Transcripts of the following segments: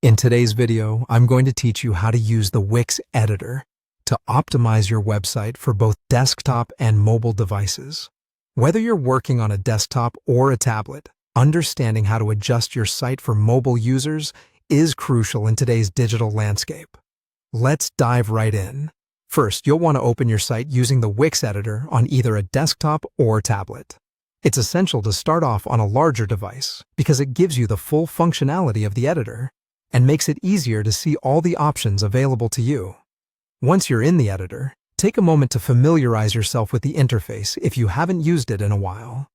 In today's video, I'm going to teach you how to use the Wix editor to optimize your website for both desktop and mobile devices. Whether you're working on a desktop or a tablet, understanding how to adjust your site for mobile users is crucial in today's digital landscape. Let's dive right in. First, you'll want to open your site using the Wix editor on either a desktop or tablet. It's essential to start off on a larger device because it gives you the full functionality of the editor and makes it easier to see all the options available to you. Once you're in the editor, take a moment to familiarize yourself with the interface if you haven't used it in a while.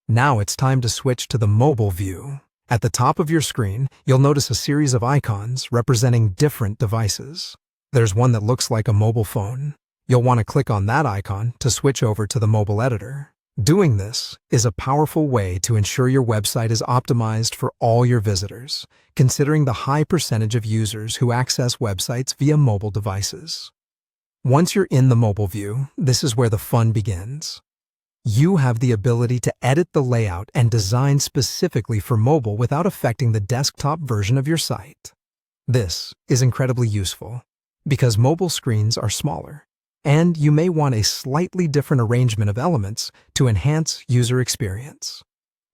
Now it's time to switch to the mobile view. At the top of your screen, you'll notice a series of icons representing different devices. There's one that looks like a mobile phone. You'll want to click on that icon to switch over to the mobile editor. Doing this is a powerful way to ensure your website is optimized for all your visitors, considering the high percentage of users who access websites via mobile devices. Once you're in the mobile view, this is where the fun begins. You have the ability to edit the layout and design specifically for mobile without affecting the desktop version of your site. This is incredibly useful because mobile screens are smaller, and you may want a slightly different arrangement of elements to enhance user experience.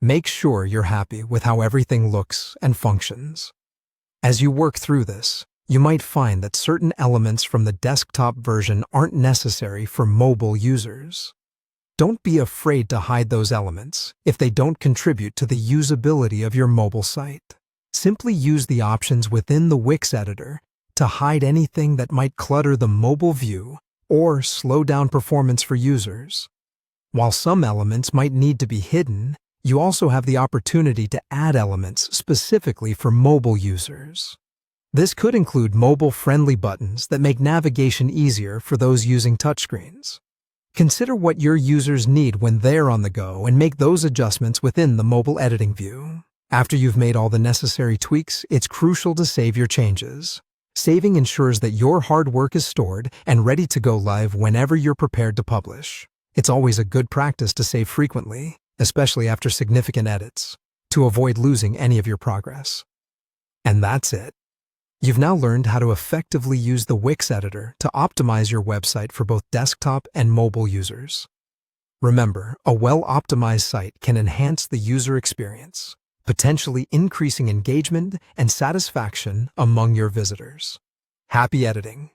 Make sure you're happy with how everything looks and functions. As you work through this, you might find that certain elements from the desktop version aren't necessary for mobile users. Don't be afraid to hide those elements if they don't contribute to the usability of your mobile site. Simply use the options within the Wix editor to hide anything that might clutter the mobile view or slow down performance for users. While some elements might need to be hidden, you also have the opportunity to add elements specifically for mobile users. This could include mobile-friendly buttons that make navigation easier for those using touchscreens. Consider what your users need when they're on the go and make those adjustments within the mobile editing view. After you've made all the necessary tweaks, it's crucial to save your changes. Saving ensures that your hard work is stored and ready to go live whenever you're prepared to publish. It's always a good practice to save frequently, especially after significant edits, to avoid losing any of your progress. And that's it. You've now learned how to effectively use the Wix editor to optimize your website for both desktop and mobile users. Remember, a well-optimized site can enhance the user experience, potentially increasing engagement and satisfaction among your visitors. Happy editing!